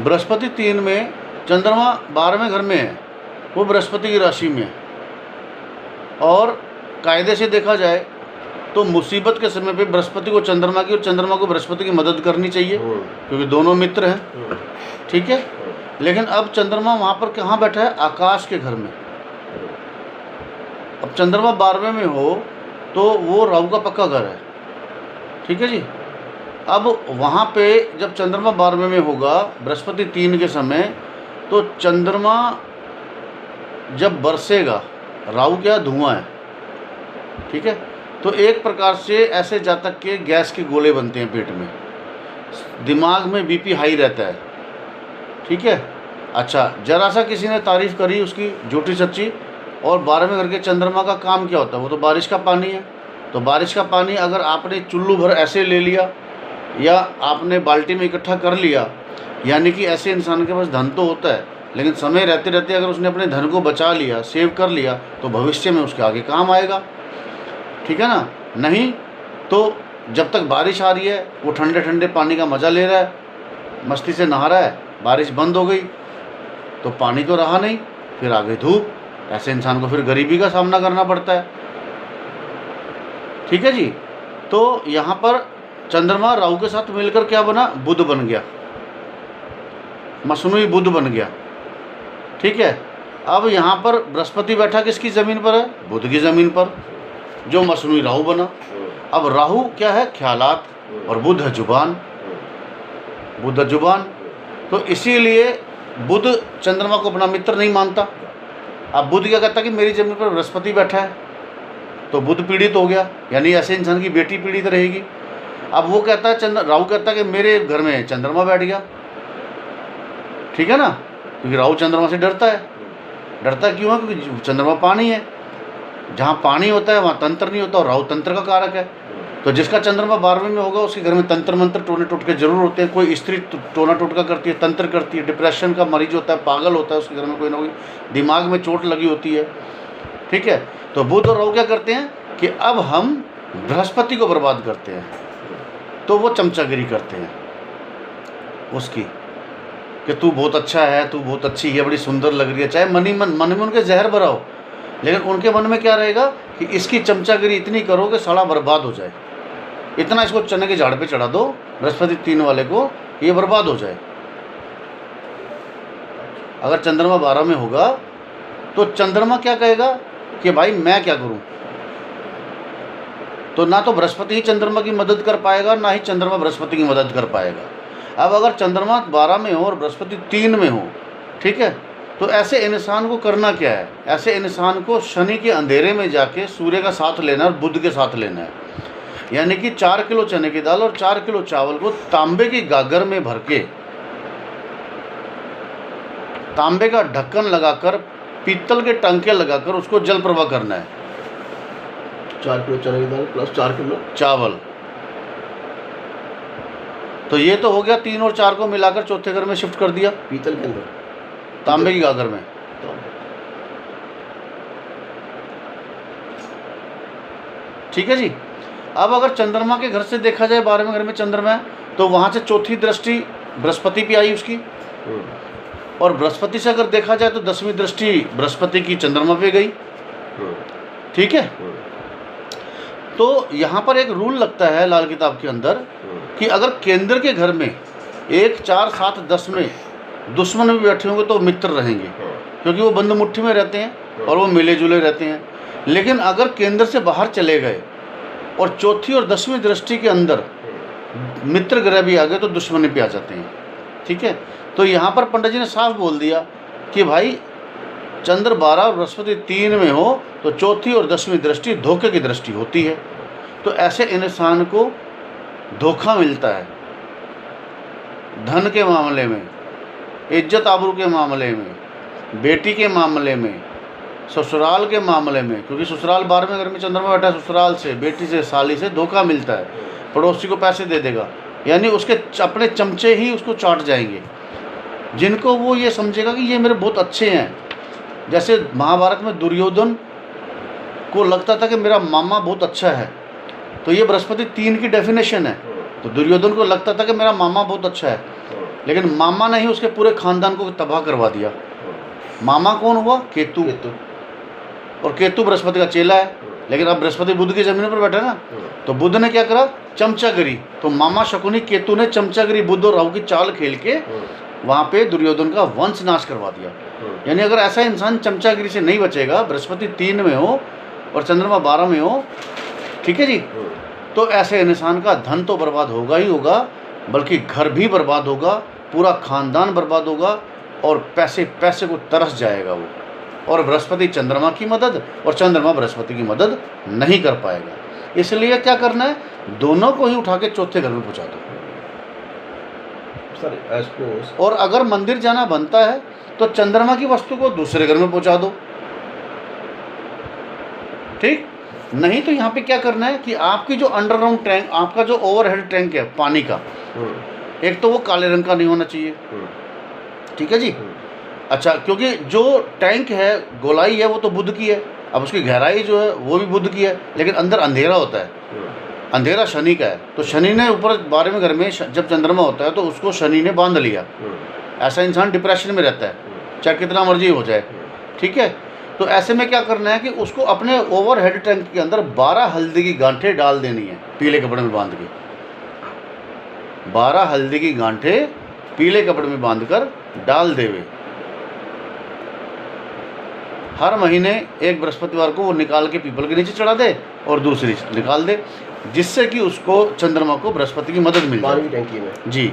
बृहस्पति 3 में, चंद्रमा 12वें घर में है, वो बृहस्पति की राशि में है। और कायदे से देखा जाए तो मुसीबत के समय पे बृहस्पति को चंद्रमा की और चंद्रमा को बृहस्पति की मदद करनी चाहिए, क्योंकि दोनों मित्र हैं, ठीक है। लेकिन अब चंद्रमा वहाँ पर कहाँ बैठा है? आकाश के घर में। अब चंद्रमा 12वें में हो तो वो राहु का पक्का घर है, ठीक है जी। अब वहाँ पे जब चंद्रमा 12वें में होगा बृहस्पति 3 के समय, तो चंद्रमा जब बरसेगा, राहु क्या धुआं है, ठीक है। तो एक प्रकार से ऐसे जातक के गैस के गोले बनते हैं पेट में, दिमाग में बीपी हाई रहता है, ठीक है। अच्छा, जरा सा किसी ने तारीफ़ करी उसकी झूठी सच्ची, और 12वें घर के चंद्रमा का काम क्या होता है? वो तो बारिश का पानी है। तो बारिश का पानी अगर आपने चुल्लू भर ऐसे ले लिया या आपने बाल्टी में इकट्ठा कर लिया, यानी कि ऐसे इंसान के पास धन तो होता है, लेकिन समय रहते रहते अगर उसने अपने धन को बचा लिया, सेव कर लिया, तो भविष्य में उसके आगे काम आएगा, ठीक है ना। नहीं तो जब तक बारिश आ रही है वो ठंडे ठंडे पानी का मज़ा ले रहा है, मस्ती से नहा रहा है, बारिश बंद हो गई तो पानी तो रहा नहीं, फिर आगे धूप, ऐसे इंसान को फिर गरीबी का सामना करना पड़ता है, ठीक है जी। तो यहाँ पर चंद्रमा राहु के साथ मिलकर क्या बना? बुध बन गया, मसनूई बुध बन गया, ठीक है। अब यहाँ पर बृहस्पति बैठा किसकी ज़मीन पर है? बुध की ज़मीन पर, जो मसनूई राहु बना। अब राहु क्या है? ख्यालात, और बुध है जुबान, बुध है जुबान। तो इसीलिए बुध चंद्रमा को अपना मित्र नहीं मानता। अब बुध क्या कहता कि मेरी ज़मीन पर बृहस्पति बैठा है, तो बुध पीड़ित हो गया, यानी ऐसे इंसान की बेटी पीड़ित रहेगी। अब वो कहता है, राहु कहता है कि मेरे घर में चंद्रमा बैठ गया, ठीक है ना, क्योंकि राहु चंद्रमा से डरता है। डरता क्यों है? क्योंकि चंद्रमा पानी है, जहाँ पानी होता है वहाँ तंत्र नहीं होता, और राहु तंत्र का कारक है। तो जिसका चंद्रमा 12वें में होगा उसके घर में तंत्र मंत्र टोने टोटके जरूर होते हैं। कोई स्त्री टोना टोटका करती है, तंत्र करती है, डिप्रेशन का मरीज होता है, पागल होता है, उसके घर में कोई ना कोई दिमाग में चोट लगी होती है, ठीक है। तो बुध और राहु क्या करते हैं कि अब हम बृहस्पति को बर्बाद करते हैं, तो वो चमचागिरी करते हैं उसकी कि तू बहुत अच्छा है, तू बहुत अच्छी है, बड़ी सुंदर लग रही है, चाहे मन में उनके जहर भरा हो, लेकिन उनके मन में क्या रहेगा कि इसकी चमचागिरी इतनी करो कि साला बर्बाद हो जाए, इतना इसको चने के झाड़ पे चढ़ा दो बृहस्पति 3 वाले को, ये बर्बाद हो जाए। अगर चंद्रमा 12 में होगा तो चंद्रमा क्या कहेगा कि भाई मैं क्या करूं? तो ना तो बृहस्पति ही चंद्रमा की मदद कर पाएगा, ना ही चंद्रमा बृहस्पति की मदद कर पाएगा। अब अगर चंद्रमा 12 में हो और बृहस्पति 3 में हो, ठीक है, तो ऐसे इंसान को करना क्या है? ऐसे इंसान को शनि के अंधेरे में जाके सूर्य का साथ लेना और बुध के साथ लेना है। यानी कि 4 किलो चने की दाल और 4 किलो चावल को तांबे की गागर में भर के, तांबे का ढक्कन लगाकर, पीतल के टंके लगाकर उसको जल प्रवाह करना है। 4 किलो चने की दाल प्लस 4 किलो चावल, तो ये तो हो गया। 3 और 4 को मिलाकर चौथे घर में शिफ्ट कर दिया, पीतल के अंदर, तांबे की गागर में, ठीक है जी। अब अगर चंद्रमा के घर से देखा जाए, 12वें घर में चंद्रमा है, तो वहाँ से चौथी दृष्टि बृहस्पति पे आई उसकी, और बृहस्पति से अगर देखा जाए तो 10वीं दृष्टि बृहस्पति की चंद्रमा पे गई, ठीक है। तो यहाँ पर एक रूल लगता है लाल किताब के अंदर कि अगर केंद्र के घर में 1, 4, 7, 10 में दुश्मन भी बैठे होंगे तो मित्र रहेंगे, क्योंकि वो बंद मुट्ठी में रहते हैं और वो मिले जुले रहते हैं। लेकिन अगर केंद्र से बाहर चले गए और चौथी और 10वीं दृष्टि के अंदर मित्र ग्रह भी आ गए तो दुश्मनी पे आ जाते हैं, ठीक है। तो यहाँ पर पंडित जी ने साफ बोल दिया कि भाई चंद्र 12 और बृहस्पति 3 में हो तो चौथी और 10वीं दृष्टि धोखे की दृष्टि होती है। तो ऐसे इंसान को धोखा मिलता है, धन के मामले में, इज्जत आबरू के मामले में, बेटी के मामले में, ससुराल के मामले में, क्योंकि ससुराल 12वें घर में चंद्रमा बैठा है, ससुराल से, बेटी से, साली से धोखा मिलता है। पड़ोसी को पैसे दे देगा, यानी उसके अपने चमचे ही उसको चाट जाएंगे, जिनको वो ये समझेगा कि ये मेरे बहुत अच्छे हैं। जैसे महाभारत में दुर्योधन को लगता था कि मेरा मामा बहुत अच्छा है, तो ये बृहस्पति 3 की डेफिनेशन है। तो दुर्योधन को लगता था कि मेरा मामा बहुत अच्छा है, लेकिन मामा ने ही उसके पूरे खानदान को तबाह करवा दिया। मामा कौन हुआ? केतु। केतु। और केतु बृहस्पति का चेला है, लेकिन अब बृहस्पति बुध की जमीन पर बैठा ना, तो बुध ने क्या करा? चमचागिरी। तो मामा शकुनी केतु ने चमचागिरी बुध और राहु की चाल खेल के वहाँ पे दुर्योधन का वंश नाश करवा दिया। यानी अगर ऐसा इंसान चमचागिरी से नहीं बचेगा, बृहस्पति 3 में हो और चंद्रमा 12 में हो, ठीक है जी, तो ऐसे इंसान का धन तो बर्बाद होगा ही होगा, बल्कि घर भी बर्बाद होगा, पूरा खानदान बर्बाद होगा और पैसे पैसे को तरस जाएगा वो। और बृहस्पति चंद्रमा की मदद और चंद्रमा बृहस्पति की मदद नहीं कर पाएगा। इसलिए क्या करना है? दोनों को ही उठा के चौथे घर में पहुंचा दो। और अगर मंदिर जाना बनता है तो चंद्रमा की वस्तु को दूसरे घर में पहुंचा दो, ठीक? नहीं तो यहाँ पे क्या करना है कि आपकी जो अंडरग्राउंड टैंक, आपका जो ओवरहेड टैंक है पानी का, एक तो वो काले रंग का नहीं होना चाहिए, ठीक है जी। अच्छा, क्योंकि जो टैंक है, गोलाई है, वो तो बुध की है। अब उसकी गहराई जो है वो भी बुध की है, लेकिन अंदर अंधेरा होता है, अंधेरा शनि का है। तो शनि ने ऊपर 12वें घर में जब चंद्रमा होता है तो उसको शनि ने बांध लिया। ऐसा इंसान डिप्रेशन में रहता है, चाहे कितना मर्जी हो जाए, ठीक है। तो ऐसे में क्या करना है कि उसको अपने ओवरहेड टैंक के अंदर 12 हल्दी की गांठें डाल देनी है, पीले कपड़े में बांध के। 12 हल्दी की गांठें पीले कपड़े में बांधकर डाल देवे। हर महीने एक बृहस्पतिवार को वो निकाल के पीपल के नीचे चढ़ा दे और दूसरी निकाल दे, जिससे कि उसको चंद्रमा को बृहस्पति की मदद मिल जाए। पानी की टंकी में जी।